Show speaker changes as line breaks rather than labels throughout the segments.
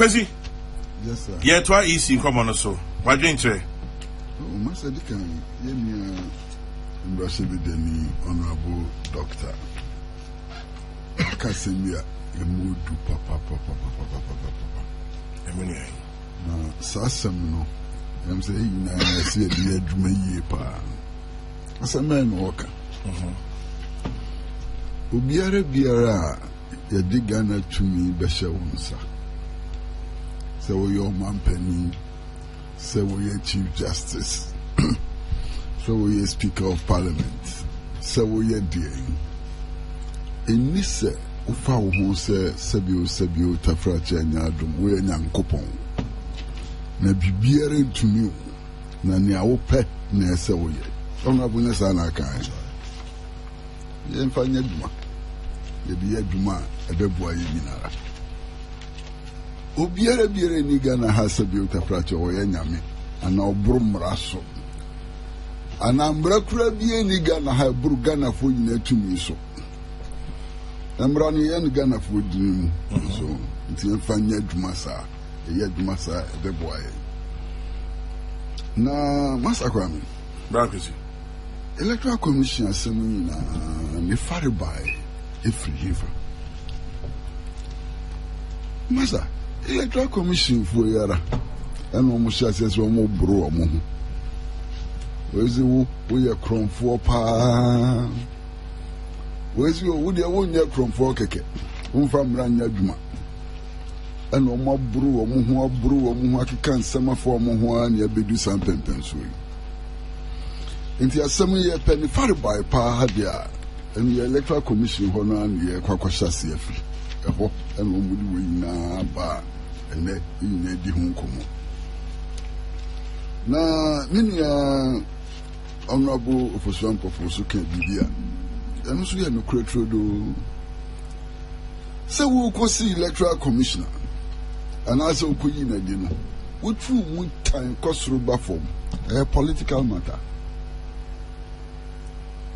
Kwesi.
Yes, sir.
Yeah, try easy come on so. What do you say?
Oh, Master Dikan, you Deni, Honorable Doctor. Casimia, the mood to papa. Now, Sassam, no. I'm saying, I see the edge may pa. As a man walker. Ubiara, you dig Ghana to me, Besha Wonsa. So, your man penny, so we Chief Justice, so we Speaker of Parliament, so we dear. In this, Ufa who say, Sabio, Tafracha, and Yadum, we are Yankopon. Na bibiara ntumi na nea wo pɛ na ɛsɛ wo yɛ ɔno abune sa na kan yɛ mfa nya dwuma yɛ de yɛ dwuma ɛbɛboa yɛ nyinara obiara ni Ghana ha sɛ bi utafrache wo yɛ nyame ana ɔboro mmara so ana mmara kura bi ni Ghana ha buru Ghana fo nyina tumi so mmara ni yɛ ni Ghana fo dinu so nti mfa nya dwuma sa yɛ dwuma sa ɛbɛboa yɛ na Masakwame
Brankesi
Electoral Commission asɛm na ne fare by efrihifa Masa Electoral Commission fo yara ɛna ɔmo hyɛ asɛ sɛ ɔmo boro ɔmo ho wezi wo yɛ krɔmfoɔ paa wezi wo deɛ wo nyɛ krɔmfoɔ kɛkɛ womfa mmra nya adwuma ɛna ɔmo aboro ɔmo ho akeka nsɛm afɔ ɔmo ho a ne abedu san pɛmpɛn so yi nti asɛm yɛ pɛ ne fare by paa ha deɛ ɛno yɛ Electoral Commission hɔ no a ne yɛ kwakwahyɛ ase afiri ɛhɔ ɛna ɔmo de wɔ nyinaa ba ɛnɛ nyinaa di ho nkɔmmɔ na ne nua Honorable Ofosuo Ampofo so ka biribi a ɛno nso yɛ nokora turo do sɛ wokɔsi Electoral Commissioner anaasɛ wokɔyi na di no wotu mu tan kɔsoro ba fam ɛyɛ political matter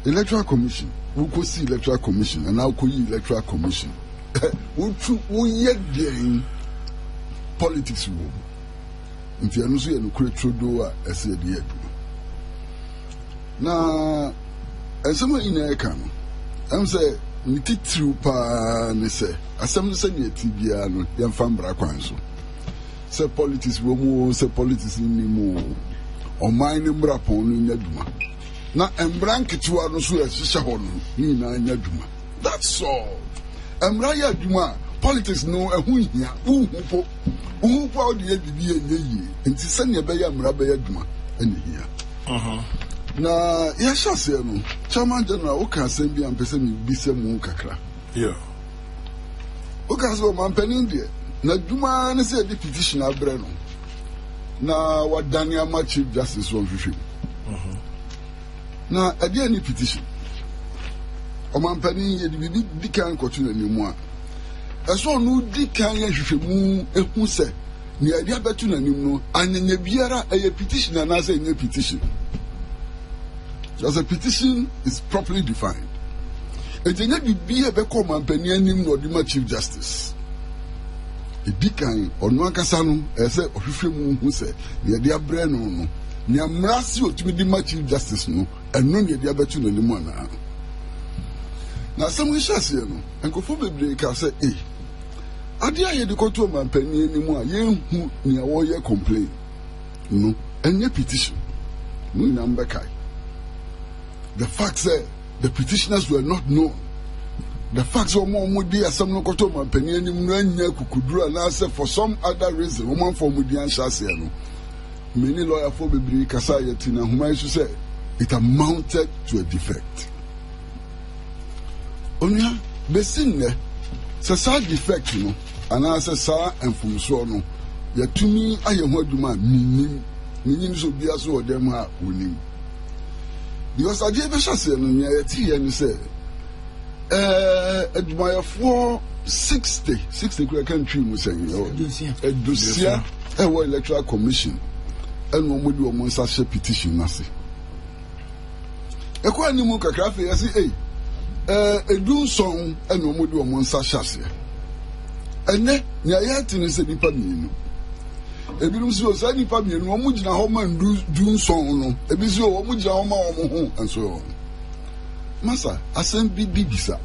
Electoral Commission wokɔsi Electoral Commission anaa wokɔyi Electoral Commission wotu woyɛ deɛn politics wɔ nti ɛno nso yɛ nokora turo do a ɛsɛ yɛde yɛ adwuma na ɛnsɛm a nyinaa ɛka no ɛm sɛ ne titiriw paa ne sɛ asɛm no sɛ ne ɛti biara no yɛmfa mbra kwan so sɛ politics wɔ mu sɛ politics ni mu ɔman ne mbra pɔn no nya dwuma na mbra nketewa no so ɛhyehyɛ hɔ no ne nyinaa nya dwuma that's all mbra yɛ adwuma a politics no ɛho hia wohu po a wode yɛ bibi ɛnyɛ yie nti sɛnea ɛbɛyɛ mbra bɛyɛ adwuma ɛne hia na yɛhyɛ aseɛ no Chairman General woka asɛm bi a mpɛ sɛ mebisa mu kakra woka sɛ ɔmampanin deɛ na dwuma ne sɛ yɛde petition abrɛ no na wadane ama Chief Justice wɔnhwehwɛ mu na ɛdeɛ ne petition ɔmampanin yɛde biribi di kan kɔto n'anim a ɛsɛ ɔno di kan yɛhwehwɛ mu ɛhu sɛ nea ɛde abɛto n'anim no anyanya biara ɛyɛ petition anaasɛ ɛnyɛ petition. As a petition is properly defined. It is not be a become and penny or the Chief Justice. A deacon or no Casano, as a official who said, the idea brand no, near Mrasio to be the Chief Justice no, and none of the other two anymore now. Now, some wish us here, and go for the break. I say, eh, I dare the court of penny anymore, ye who near all your complaint. No, and your petition. No number kai. The facts that the petitioners were not known. The facts were more moody as some local man penny and kukudru and answer for some other reason. Woman for Mudian Shasiano. Many lawyer for Bibri Kasayatina, whom I should say it amounted to a defect. Onya, Besine, Sasa defect, you know, and answer Sa and from Sono. Yet to me, I am what do my meaning so be as well them are winning. Because I did a chassis and I say, admire for 60 country was saying, a dossier, a Electoral Commission, and one would do a monster petition. Nasi. A quite new Mukakrafi, I say, a do song, and one would do a monster chassis. ene nya yati ne se nipa mienu ebinom si o sa nipa mienu o mu gina ho ma ndu nson no ebi si o mu gina ho ma o mo ho enso masa asem bibisa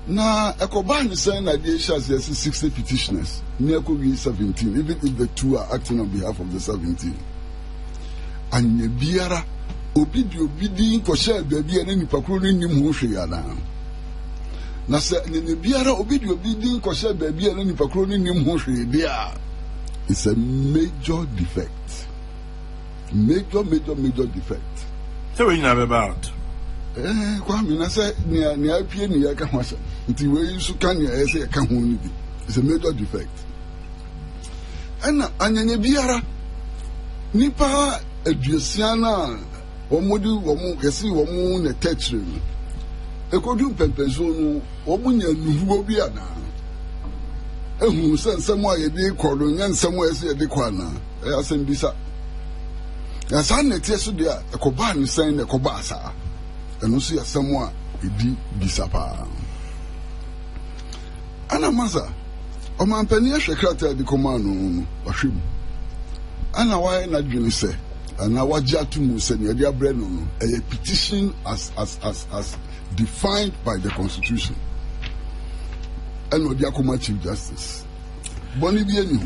na ekoba ni say na dey shas yes 60 petitioners near could be 17 even if the two are acting on behalf of the 17 and biara obi di ko share baby na nipa kro ni nim ho hwe ya na se ne biara obi di ko share baby na nipa kro ni nim ho hwe dia. It's a major defect. Major defect.
So we know about.
Kwame na say ni apie ni ya ka ho asem. Nti we su kan ya say ka ho ni bi. It's a major defect. Ana anyanya biara nipa aduasiana womu kesi womu na tetre no. Ekodu pempenso no womu nya nuhuo bi ana. Ehu nsem a ye bi kɔdo nya nsem a ye de kɔ ana. Asem bisa. Ya san na tie so de a ekoba ne san na ekoba asa. Eno so asem a edi bisa pa. Ana maza o man pani ahwe krata de koma no wahwem. Ana why na dwene se ana wagye atumu se ne de abre no a petition as defined by the constitution. And no Diakoma Chief Justice. Bonnie Bienu.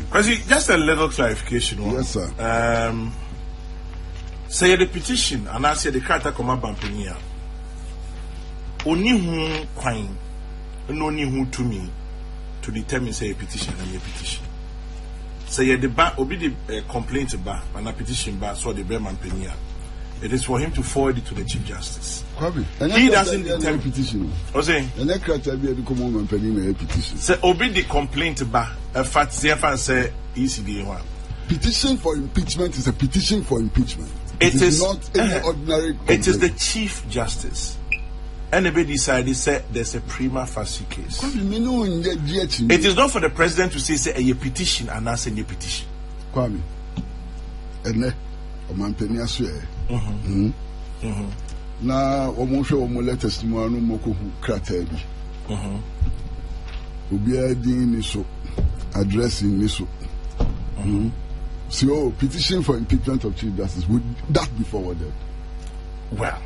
Just a little clarification.
Yes, sir.
Say the petition and I say the Carta Coma Bampania. Only who quine, and only who to me to determine say a petition and a petition. Say the back will be the complaint about and a petition back so the Berman Penia. It is for him to forward it to the Chief Justice. He doesn't determine
petition.
Say,
and that criteria be the common penny petition.
Say, obey the complaint about a fact, say, ECD one.
Petition for impeachment is a petition for impeachment. It is not any ordinary complaint.
It is the Chief Justice. Anybody decided say there's a prima facie case. It is not for the president to say a petition and not say a petition.
Kwame, and man penny aswe. Na omushe omule testimony moko krata bi obi adin ni so addressing ni so so petition for impeachment of Chief Justice, would that be forwarded?
Well,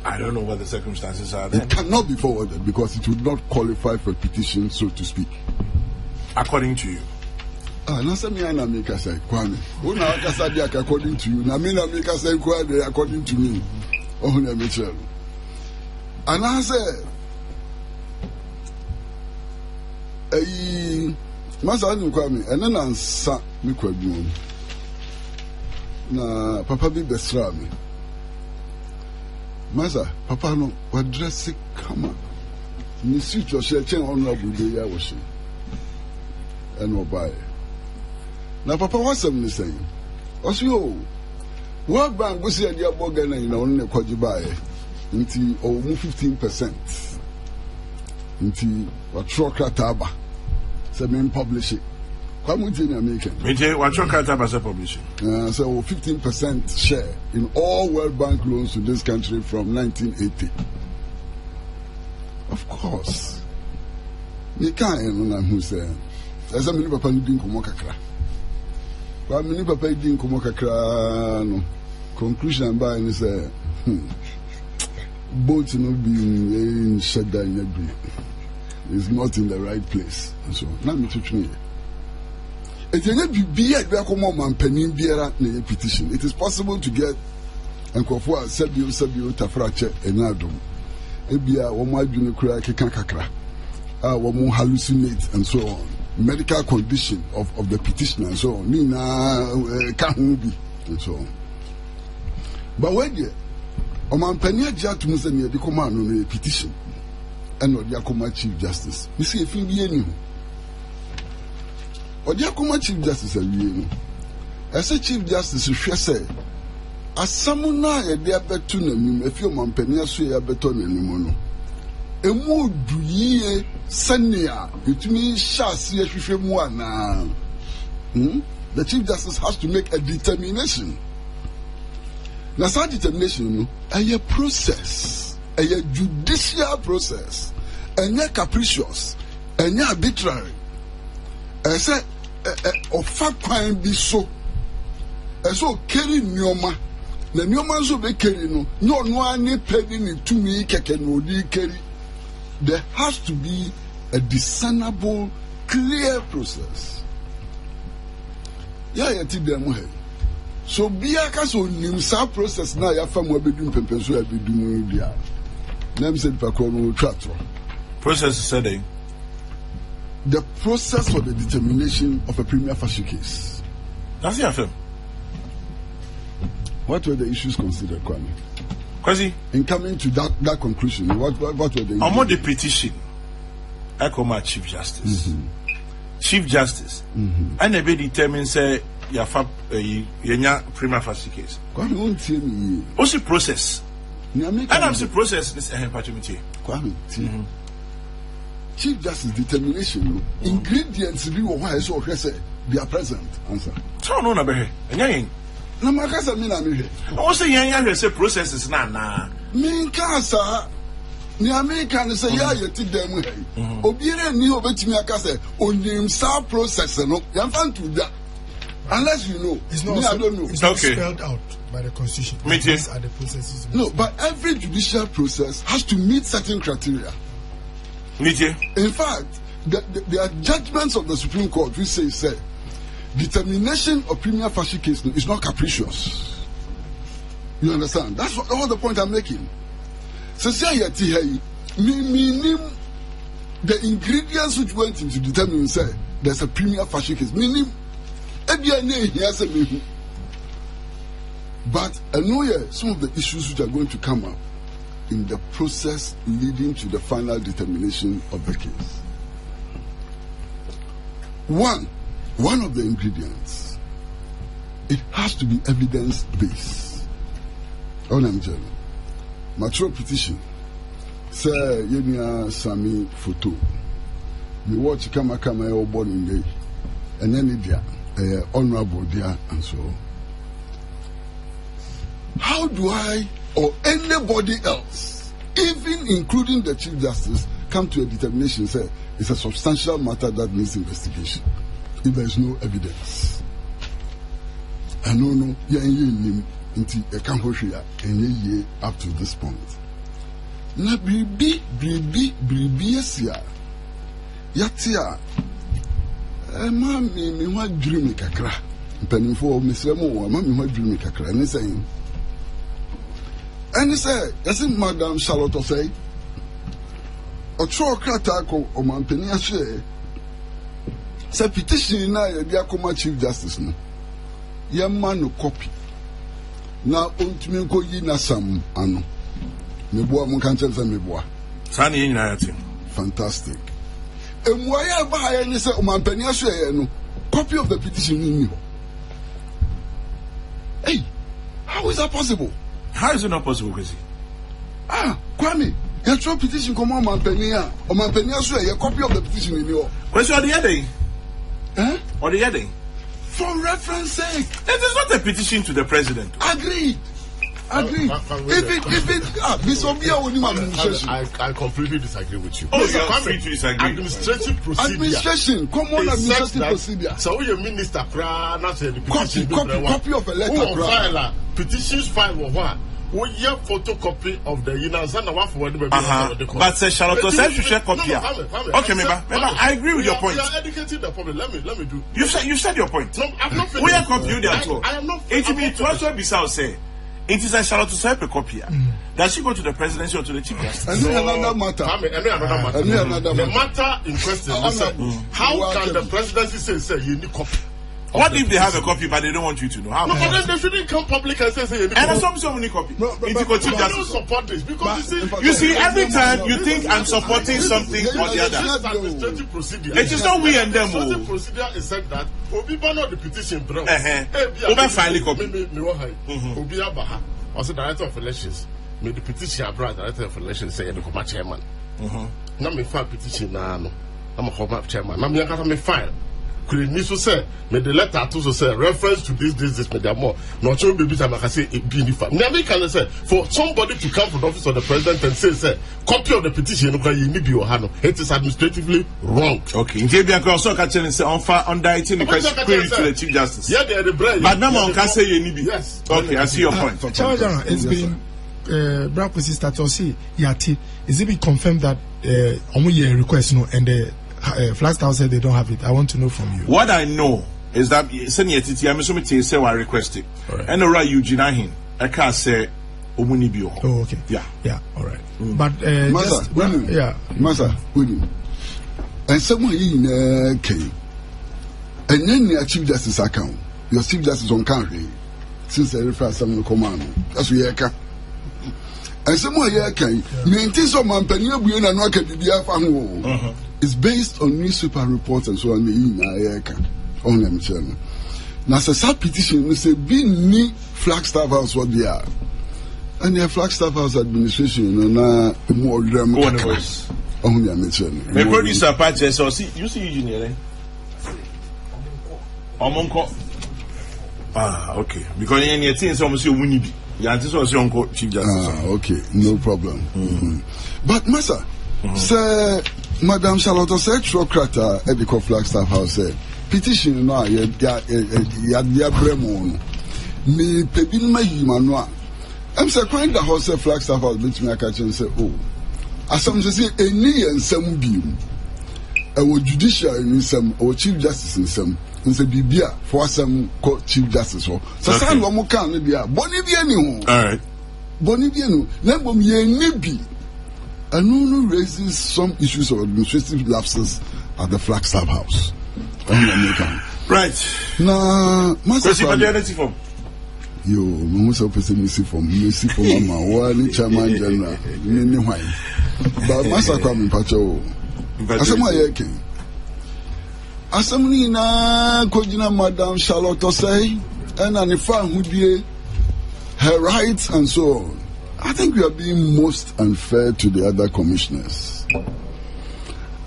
I don't know what the circumstances are then.
It cannot be forwarded because it would not qualify for a petition, so to speak,
according to you.
Na say me na make say Kwame una akasa dia according to you na me na make say Kwame according to me oh na me tell and I say masa ni Kwame ene na nsa me kwadum na papa bi besra me masa papa no wa dress kama ni suit your shirt honorable dey ya wo she eno buy. Now, Papa, what's something saying? Also, World Bank was here, dear Bogan, and only Kwajibai, into almost 15%. Into what Trokrataba, some publish it. Come with you, American.
What Trokrataba is publishing?
So 15% share in all World Bank loans to this country from 1980. Of course. You can't know who said. There's a many Papa didn't come kakra. But many Papa didn't come kakra. No conclusion by and say, boats not being in Shada in Ebri is not in the right place. And so now me to me. It be a man penning beer petition. It is possible to get and Kofua Sabio Tafrache and Adam. Ebia woman junior cry kakra. Woman hallucinate and so on. Medical condition of the petitioner and so on. Nina can't be and so on. But when you Oman Penia Jatumus and the command on a petition and not Yakoma Chief Justice. You see, if you be any or Yakoma Chief Justice, as a Chief Justice, you should say, as someone a dear betunem, if your man Penia say a beton anymore. A more do ye senia, it means shall see a one. The Chief Justice has to make a determination. Now, such determination, a process, a judicial process, and yet capricious, and yet arbitrary. I say of fact crime be so. I saw carry Nyoma. The Nyoma so be carry no one penny to me can carry. There has to be a discernible, clear process. Yeah, so be a case of nimsa process now. Your family will be doing pempens will be doing dia. Name said Pacono Tratro.
Process setting.
The process for the determination of a prima facie case.
That's the film.
What were the issues considered, Kwame?
Quasi.
In coming to that conclusion, what were the issues?
I'm on the petition. I call my Chief Justice. Chief Justice. And they be determined say your prima facie case.
Kwame won't tell me.
What's the process? And I'm the process this
Kwame. Chief Justice determination ingredients be why so say they are present. Answer.
So no na be he.
Na makasa mi na me he.
O say yan say processes na.
Me kasa ni American say ya yeti dem he. Obiere ni obetimi aka say onim sa process no. Yan fan to that. Unless you know.
It's not,
me, I don't know.
It's not spelled out by the Constitution. These are the processes.
No, but every judicial process has to meet certain criteria. In fact, there are judgments of the Supreme Court which say determination of prima facie case is not capricious. You understand? That's all the point I'm making. So say meaning the ingredients which went into determining say there's a prima facie case. Meaning, but I know some of the issues which are going to come up in the process leading to the final determination of the case. One of the ingredients, it has to be evidence-based. All I'm telling you. Mature petition. Say, Yenya Sami photo. You watch kama born in day. And then it honorable there and so on. How do I or anybody else, even including the Chief Justice, come to a determination say it's a substantial matter that needs investigation if there is no evidence? I know up to this point. Na bribi esia yatia mami mi wa dream kakra mpanimfo mesremo mami wa dream kakra ne saying. And he said, yes, Madam Charlotte say, a true crataco or Mampenia say, petition na ya Diakoma Chief Justice. No, young man no copy. Now, Untiminko Yina Sam, Anno. Meboa Munkantel and Meboa.
Sunny in
fantastic. And why I buy any say, Mampenia no copy of the petition in you. Hey, how is that possible?
How is it not possible, Chrissy?
Kwame, your true petition come on Mampenia, or Mampenia swear your copy of the petition in your.
Question on the heading? Or the heading?
For reference sake.
It is not a petition to the president.
Agreed. I
completely disagree with you.
Oh, you are free to disagree.
Administrative procedure.
Administration, come on, administrative procedure.
So your minister,
copy of a letter.
Petitions file or what? We have photocopy of the Yinazana Wafu.
But Charlotte said you share copy. Okay, I agree with your point.
You are educating the problem. Let me do.
You said your point.
No, I'm not.
We are confused at all.
I am not.
It means what say. It is a Charlotte Sepe copy. Does she go to the presidency or to the Chief Justice?
Another matter.
The matter in question is how can the presidency say you need copy?
What if they have a copy but they don't want you to know? How?
No, but then they shouldn't come public and say you need
copy. And so many copy.
I don't support this because
you see, every time you think I'm supporting something or the other.
Administrative procedure.
It is not we and them.
Administrative procedure is said that Obi Bano the petition bro.
Obi finally copy.
Obi Abaha was the director of elections. Me the petition abroad director of elections say the Koma chairman. Now me file petition now. I'm a Koma chairman. Now me file. could need to say, may the letter to say reference to this, may there more. Not sure baby time I can say it be different. Never can say for somebody to come from the office of the president and say copy of the petition, it is administratively wrong.
Okay. In Jabian also can say on dieting the query to the Chief Justice.
Yeah, they are the brain.
But no one can say you need.
Yes.
Okay, I see your point.
It's been Brown Sister Tosi Yati. Is it been confirmed that only request no and the Flagstaff said they don't have it? I want to know from you.
What I know is that send it to I'm assuming say I request it. And alright Eugene Ahin. I can't say Omunibio.
Oh, okay. Yeah, all right. But
Masa, William. And someone in K. And then your Chief Justice account. Your Chief Justice on country. Since I refer some command. That's where you can. And someone here can maintain some company and not can be a it's based on newspaper reports and so on on them channel. Now a petition we say be ni Flagstaff House what they are. And the Flagstaff House administration na more drama on them channel.
The producer patch so see you see Eugene Omonko. Okay. Because any things almost you win be. Yeah, this was your uncle, Chief Justice.
Okay, no problem. But, Massa, sir, Madam Charlotte said, Trocrata at the Flagstaff House said, petition now, ya Bremon. Me, Pepin, my human. I'm saying the house of Flagstaff House, which me I catch and say, oh, as some say, a knee and some beam. Our judicial in some, our Chief Justice in some. Nse bibia for some Chief Justice so san wo mo kan ne bia boni bia ni ho
all right
boni bia no na bom ye nebi anu raises some issues of administrative lapses at the Flagstaff House
right
na
master form
yo mo so person missing from mama wa ni chairman general ni hwan ba master kwam mpacho asema ye ken Assembly na Kojina Madam Charlotte say, and Anifa Hudie, her rights and so on. I think we are being most unfair to the other commissioners.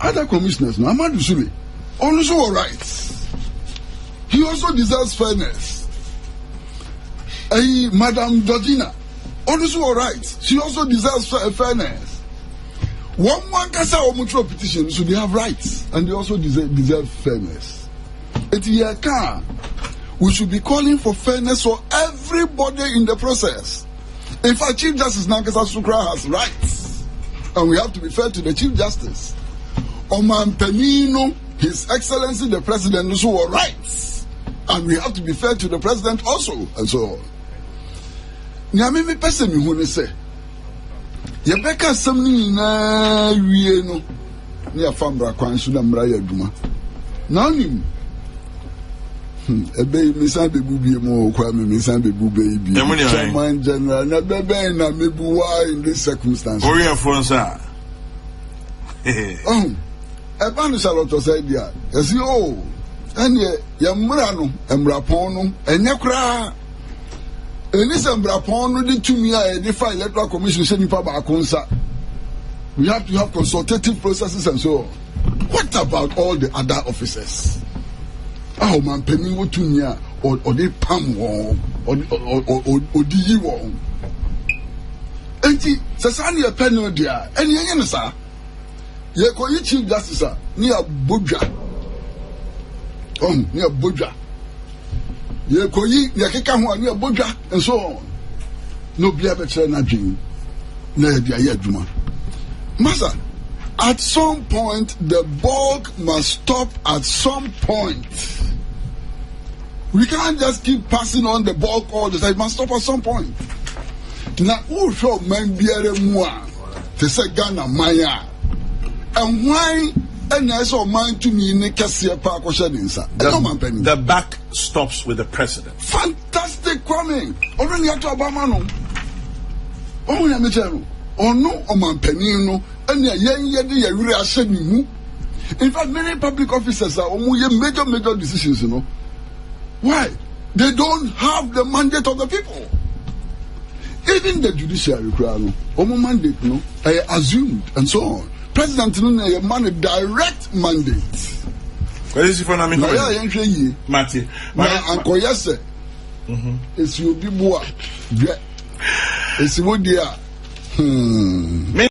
Other commissioners, no, Ahmadu Sule, also have rights. He also deserves fairness. Madam Georgina, also have rights. She also deserves fairness. One kasa omutuo petition, so they have rights and they also deserve fairness. We should be calling for fairness for everybody in the process. In fact, Chief Justice Nankasa Sukra has rights, and we have to be fair to the Chief Justice. Oman Penino, His Excellency the President, also have rights, and we have to be fair to the President also, and so on. Nyamimi pese mi hune se. Yebeka samni na wiye no ni afambra kwansu na mra ya duma na onim ebe misan bebu bi mo kwa me misan bebu be bi chairman general na bebe na mebu wa in this circumstance
Korean Fransa
eba no Charlotte said dia esi o ene ya mra no emra pon no enye kra electoral commission we have to have consultative processes and so on. What about all the other officers? Oh man, penny what to or they pam or the ye wong. Enti Sasani a penny dear, any sir. Ye call you Chief Justice near Buja. Near Buja. Ye koyi yakeka ho ani abodwa and so on. No bia betre na dwen na bia ye adwuma. Master, at some point the bulk must stop at some point. We can't just keep passing on the bulk all the time. It must stop at some point. Now who show man biere mu a te say Ghana maya. And why
the back stops with the president.
Fantastic, Kwame. Already at Obama no. Oh, ya mechero. Oh no, Oman Penino. And ya yedi ya yuri asheni mu. In fact, many public officers are major decisions, you know. Why? They don't have the mandate of the people. Even the judiciary, mandate, no, assumed and so on. President Nune man a direct mandate
Kwesi for na me.
Na ya yenhwe yi.
Mate.
Na ankoye se. Esi obi bo a. Esi wo dia.